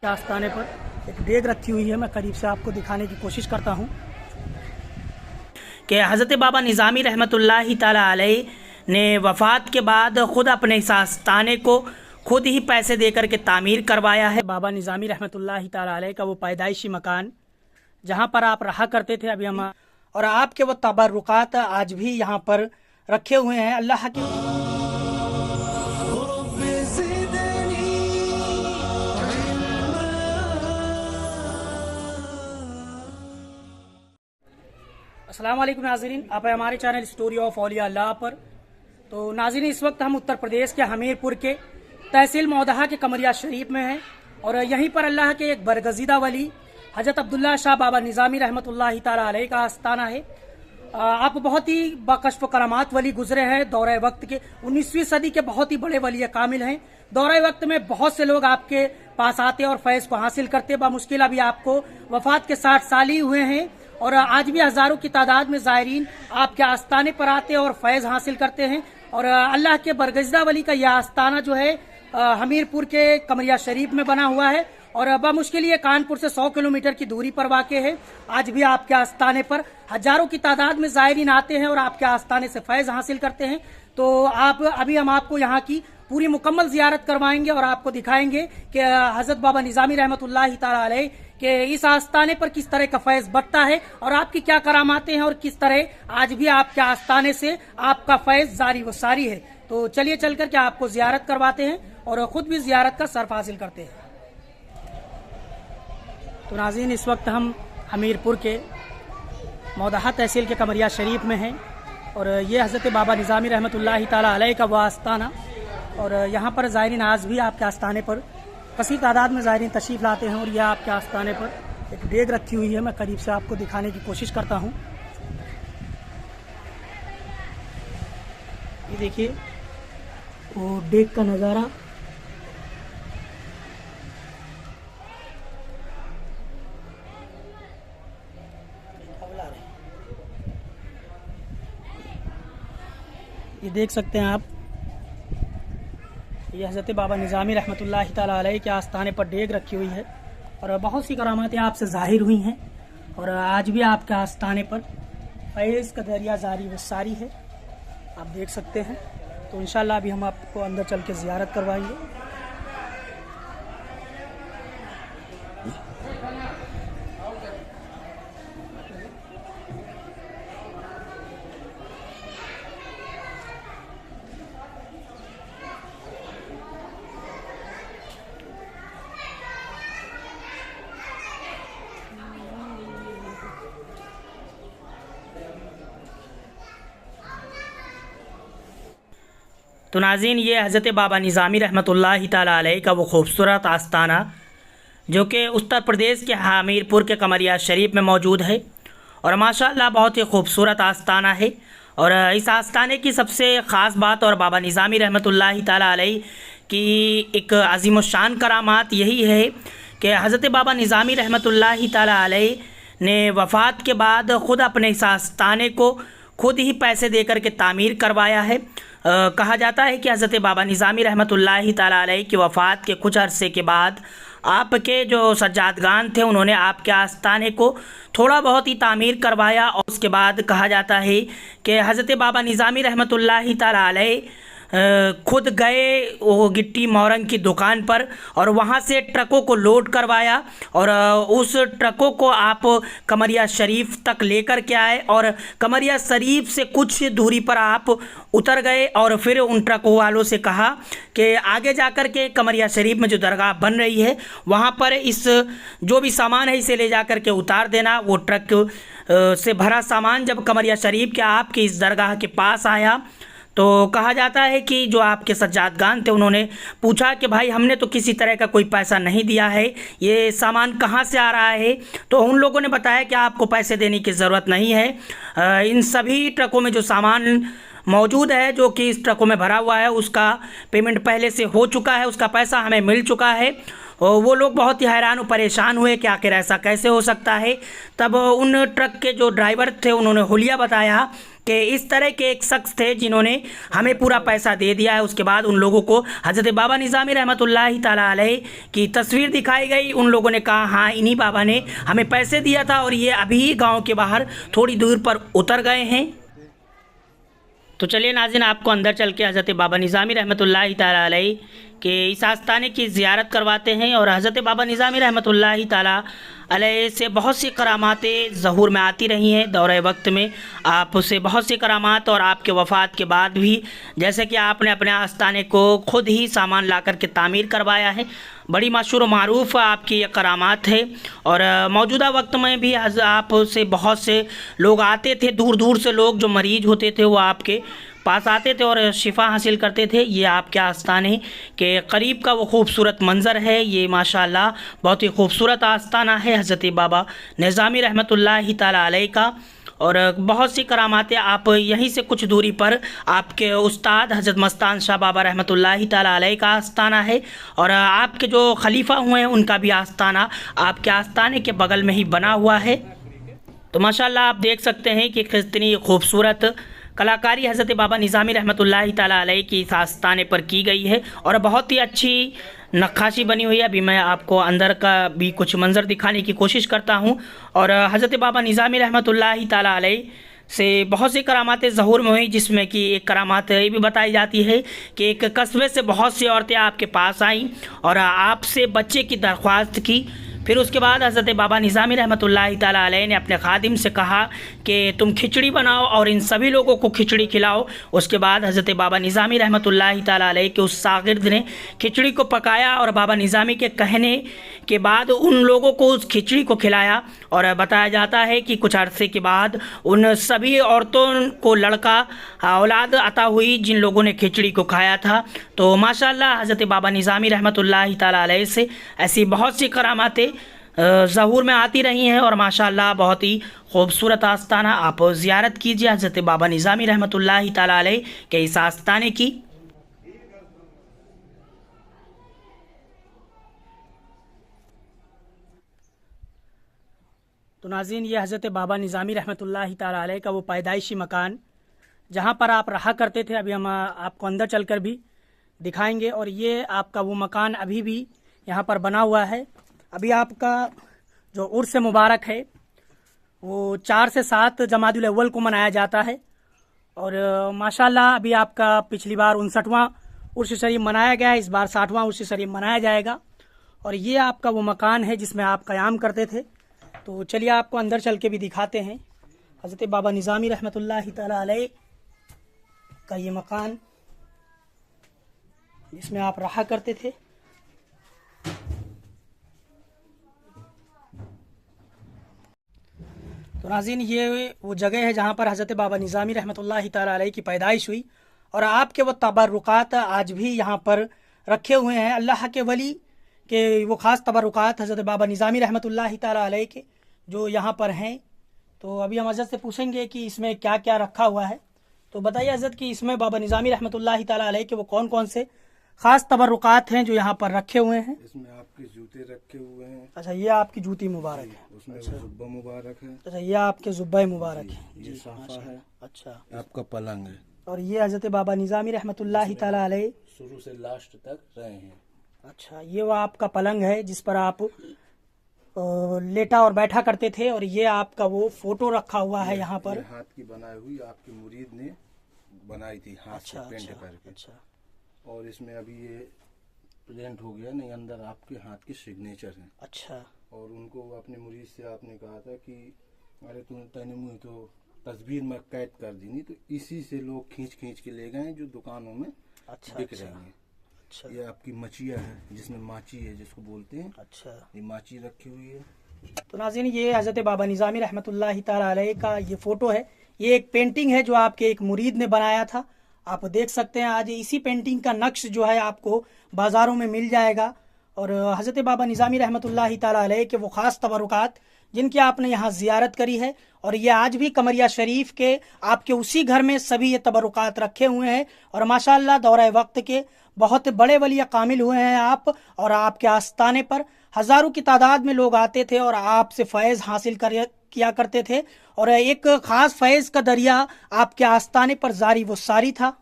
आस्थाने पर एक डेग रखी हुई है। मैं करीब से आपको दिखाने की कोशिश करता हूँ कि हज़रत बाबा निज़ामी रहमतुल्लाहि ताला अलैह ने वफ़ात के बाद ख़ुद अपने इस आस्थाने को खुद ही पैसे देकर के तामीर करवाया है। बाबा निज़ामी रहमतुल्लाहि ताला अलैह का वो पैदाइशी मकान जहाँ पर आप रहा करते थे, अभी हम और आपके वो तबर्रुकात आज भी यहाँ पर रखे हुए हैं। अल्लाह की अस्सलाम वालेकुम नाज़रीन, आप है हमारे चैनल स्टोरी ऑफ औलिया अल्लाह पर। तो नाज़रीन, इस वक्त हम उत्तर प्रदेश के हमीरपुर के तहसील मौदहा के कमरिया शरीफ में हैं और यहीं पर अल्लाह के एक बरगज़ीदा वली हज़रत अब्दुल्ला शाह बाबा निज़ामी रहमतुल्लाहि ताला अलैह का आस्थाना है। आप बहुत ही बाकश्फ करामात वली गुजरे हैं। दौरे वक्त के 19वीं सदी के बहुत ही बड़े वली कामिल हैं। दौरे वक्त में बहुत से लोग आपके पास आते और फैज़ को हासिल करते। बामुश्किल अभी आपको वफात के 60 साल ही हुए हैं और आज भी हज़ारों की तादाद में ज़ायरीन आपके आस्थाने पर आते और फैज़ हासिल करते हैं। और अल्लाह के बरगज़ीदा वली का यह आस्थाना जो है हमीरपुर के कमरिया शरीफ में बना हुआ है और बामुश्किल ये कानपुर से 100 किलोमीटर की दूरी पर वाक़ है। आज भी आपके आस्थाने पर हज़ारों की तादाद में ज़ायरीन आते हैं और आपके आस्थाने से फैज़ हासिल करते हैं। तो अभी हम आपको यहाँ की पूरी मुकम्मल ज़ियारत करवाएंगे और आपको दिखाएंगे कि हज़रत बाबा निज़ामी रहमतुल्लाहि ताला अलैह के इस आस्थाने पर किस तरह का फैज़ बढ़ता है और आपकी क्या करामातें हैं और किस तरह आज भी आपके आस्थाने से आपका फैज़ जारी व सारी है। तो चलिए चलकर के आपको ज़ियारत करवाते हैं और ख़ुद भी ज़ियारत का सर्फ हासिल करते हैं। तो नाज़रीन, इस वक्त हम हमीरपुर के मौदहा तहसील के कमरिया शरीफ में हैं और ये हज़रत बाबा निज़ामी रहमतुल्लाहि ताला अलैह का वो आस्थाना और यहाँ पर ज़ायरीन आज भी आपके आस्थाने पर कसी तादाद में ज़ायरीन तशरीफ़ लाते हैं और यह आपके आस्थाने पर एक डेग रखी हुई है। मैं करीब से आपको दिखाने की कोशिश करता हूँ। ये देखिए वो डेग का नज़ारा। ये देख सकते हैं आप, ये हज़रत बाबा निज़ामी रहमतुल्लाहि ताला अलैह के आस्थाने पर डेग रखी हुई है और बहुत सी करामातें आपसे ज़ाहिर हुई हैं और आज भी आपके आस्थाने पर फैज़ का दरिया जारी व सारी है, आप देख सकते हैं। तो इंशाअल्लाह अभी हम आपको अंदर चल के ज़ियारत करवाएंगे। तो नाज़रीन, ये हज़रत बाबा निज़ामी रहमतुल्लाहि ताला अलैह का वो खूबसूरत आस्थाना जो कि उत्तर प्रदेश के हमीरपुर के कमरिया शरीफ में मौजूद है और माशाअल्लाह बहुत ही खूबसूरत आस्थाना है। और इस आस्थाने की सबसे ख़ास बात और बाबा निज़ामी रहमतुल्लाहि ताला अलैह की एक अज़ीम शान करामात यही है कि हज़रत बाबा निज़ामी रहमतुल्लाहि ताला अलैह ने वफ़ात के बाद ख़ुद अपने इस आस्थाने को खुद ही पैसे देकर के तामीर करवाया है। कहा जाता है कि हज़रत बाबा निज़ामी रहमतुल्लाहि ताला अलैह की वफ़ात के कुछ अरसे के बाद आपके जो सज्जादगान थे उन्होंने आपके आस्थाने को थोड़ा बहुत ही तामीर करवाया और उसके बाद कहा जाता है कि हज़रत बाबा निज़ामी रहमतुल्लाहि ताला अलैह खुद गए वो गिट्टी मोरंग की दुकान पर और वहाँ से ट्रकों को लोड करवाया और उस ट्रकों को आप कमरिया शरीफ तक लेकर के आए और कमरिया शरीफ से कुछ दूरी पर आप उतर गए और फिर उन ट्रकों वालों से कहा कि आगे जाकर के कमरिया शरीफ में जो दरगाह बन रही है वहाँ पर इस जो भी सामान है इसे ले जाकर के उतार देना। वो ट्रक से भरा सामान जब कमरिया शरीफ के आपके इस दरगाह के पास आया तो कहा जाता है कि जो आपके सज्जादगान थे उन्होंने पूछा कि भाई हमने तो किसी तरह का कोई पैसा नहीं दिया है, ये सामान कहाँ से आ रहा है। तो उन लोगों ने बताया कि आपको पैसे देने की ज़रूरत नहीं है, इन सभी ट्रकों में जो सामान मौजूद है जो कि इस ट्रकों में भरा हुआ है उसका पेमेंट पहले से हो चुका है, उसका पैसा हमें मिल चुका है। और वो लोग बहुत ही हैरान और परेशान हुए कि आखिर ऐसा कैसे हो सकता है। तब उन ट्रक के जो ड्राइवर थे उन्होंने हुलिया बताया कि इस तरह के एक शख्स थे जिन्होंने हमें पूरा पैसा दे दिया है। उसके बाद उन लोगों को हज़रत बाबा निज़ामी रहमतुल्लाहि ताला अलैह की तस्वीर दिखाई गई। उन लोगों ने कहा हाँ इन्हीं बाबा ने हमें पैसे दिया था और ये अभी गाँव के बाहर थोड़ी दूर पर उतर गए हैं। तो चलिए नाज़रीन, आपको अंदर चल के हज़रत बाबा निज़ामी रहमतुल्लाहि ताला अलैह के इस आस्थाने की ज़ियारत करवाते हैं। और हज़रत बाबा निज़ामी रहमतुल्लाहि ताला अलैह से बहुत सी करामातें ज़हूर में आती रही हैं। दौरे वक्त में आपसे बहुत सी करामात और आपके वफ़ात के बाद भी, जैसे कि आपने अपने आस्थाने को खुद ही सामान ला कर के तामीर करवाया है, बड़ी मशहूर मारूफ़ आपकी ये करामात है। और मौजूदा वक्त में भी आपसे बहुत से लोग आते थे, दूर दूर से लोग जो मरीज़ होते थे वो आपके पास आते थे और शिफा हासिल करते थे। ये आपके आस्थाने के करीब का वो खूबसूरत मंज़र है। ये माशाअल्लाह बहुत ही खूबसूरत आस्थाना है हज़रत बाबा निज़ामी रहमतुल्लाहि ताला अलैह का। और बहुत सी करामातें आप यहीं से कुछ दूरी पर आपके उस्ताद हज़रत मस्तान शाह बाबा रहमतुल्लाहि ताला अलैह का आस्थाना है। और आपके जो खलीफा हुए हैं उनका भी आस्थाना आपके आस्थाने के बगल में ही बना हुआ है। तो माशाअल्लाह आप देख सकते हैं कि कितनी खूबसूरत कलाकारी हज़रत बाबा निज़ामी रहमतुल्लाहि ताला अलैह की इस आस्थाने पर की गई है और बहुत ही अच्छी नक्काशी बनी हुई है। अभी मैं आपको अंदर का भी कुछ मंज़र दिखाने की कोशिश करता हूँ। और हज़रत बाबा निज़ामी रहमतुल्लाहि ताला अलैह से बहुत सी करामातें ज़हूर में हुई, जिसमें कि एक करामात ये भी बताई जाती है कि एक कस्बे से बहुत सी औरतें आपके पास आईं और आपसे बच्चे की दरख्वास्त की। फिर उसके बाद हज़रत बाबा निज़ामी रहमतुल्लाहि ताला अलैह ने अपने खादिम से कहा कि तुम खिचड़ी बनाओ और इन सभी लोगों को खिचड़ी खिलाओ। उसके बाद हज़रत बाबा निज़ामी रहमतुल्लाहि ताला अलैह के उस शागिर्द ने खिचड़ी को पकाया और बाबा निज़ामी के कहने के बाद उन लोगों को उस खिचड़ी को खिलाया। और बताया जाता है कि कुछ अरसे के बाद उन सभी औरतों को लड़का औलाद अता हुई जिन लोगों ने खिचड़ी को खाया था। तो माशाअल्लाह हज़रत बाबा निज़ामी रहमतुल्लाहि ताला अलैह से ऐसी बहुत सी करामातें ज़हूर में आती रही हैं। और माशाअल्लाह बहुत ही खूबसूरत आस्थाना, आप ज़ियारत कीजिए हज़रत बाबा निज़ामी रहमतुल्लाहि ताला अलैह के इस आस्थाने की। तो नाज़रीन, ये हज़रत बाबा निज़ामी रहमतुल्लाहि ताला अलैह का वो पैदाइशी मकान जहाँ पर आप रहा करते थे, अभी हम आपको अंदर चलकर भी दिखाएंगे। और ये आपका वो मकान अभी भी यहाँ पर बना हुआ है। अभी आपका जो उर्स मुबारक है वो 4 से 7 जमादुल अव्वल को मनाया जाता है। और माशाल्लाह अभी आपका पिछली बार 59वां उर्स शरीफ मनाया गया है, इस बार 60वां उर्स शरीफ मनाया जाएगा। और ये आपका वो मकान है जिसमें आप क़याम करते थे। तो चलिए आपको अंदर चल के भी दिखाते हैं हज़रत बाबा निज़ामी रहमतुल्लाहि ताला अलैह का ये मकान जिसमें आप रहा करते थे। तो नाज़रीन, ये वो जगह है जहाँ पर हज़रत बाबा निज़ामी रहमतुल्लाहि ताला अलैह की पैदाइश हुई और आपके वो तबरुकात आज भी यहाँ पर रखे हुए हैं। अल्लाह के वली के वो ख़ास तबरुकात हज़रत बाबा निज़ामी रहमतुल्लाहि ताला अलैह के जो यहाँ पर हैं। तो अभी हम हज़रत से पूछेंगे कि इसमें क्या क्या रखा हुआ है। तो बताइए हज़रत कि इसमें बाबा निज़ामी रहमतुल्लाहि ताला अलैह के वो कौन कौन से ख़ास तबरुकात हैं जो यहाँ पर रखे हुए हैं। इसमें आपके जूते रखे हुए हैं। अच्छा, ये आपकी जूती मुबारक है। उसमें अच्छा, जुब्बा मुबारक है। अच्छा, ये आपके जुब्बा मुबारक है। ये साफा है। अच्छा, आपका पलंग है। और ये हज़रत बाबा निज़ामी रहमतुल्लाहि ताला अलैह शुरू से लास्ट तक रहे हैं। अच्छा, ये वो आपका पलंग है जिस पर आप लेटा और बैठा करते थे। और ये आपका वो फोटो रखा हुआ है यहाँ पर, हाथ की बनाई हुई आपके मुरीद ने बनाई थी हाथ अच्छा, से पेंट अच्छा, करके। अच्छा, और इसमें अभी ये प्रिंट हो गया नहीं, अंदर आपके हाथ के सिग्नेचर हैं। अच्छा, और उनको अपने मुरीद से आपने कहा था कि अरे तूने मुझे तो तस्वीर में कैद कर दी नहीं, तो इसी से लोग खींच खींच के ले गए जो दुकानों में अच्छा, बिक अच्छा, रहे हैं। अच्छा, ये आपकी मचिया है जिसमें माची है जिसको बोलते हैं। अच्छा। ये माची रखी हुई है। तो नाज़रीन, ये हज़रत बाबा निज़ामी रहमतुल्लाहि ताला अलैह का ये फ़ोटो है। ये एक पेंटिंग है जो आपके एक मुरीद ने बनाया था। आप देख सकते हैं आज इसी पेंटिंग का नक्श जो है आपको बाज़ारों में मिल जाएगा। और हज़रत बाबा निज़ामी रहमतुल्लाहि ताला अलैह के वो ख़ास तबरुकात जिनकी आपने यहाँ ज़ियारत करी है। और ये आज भी कमरिया शरीफ के आपके उसी घर में सभी ये तबरुकात रखे हुए हैं। और माशाअल्लाह दौरे वक्त के बहुत बड़े वली कामिल हुए हैं आप। और आपके आस्थाने पर हज़ारों की तादाद में लोग आते थे और आपसे फैज़ हासिल किया करते थे और एक खास फैज़ का दरिया आपके आस्थाने पर जारी वो सारी था।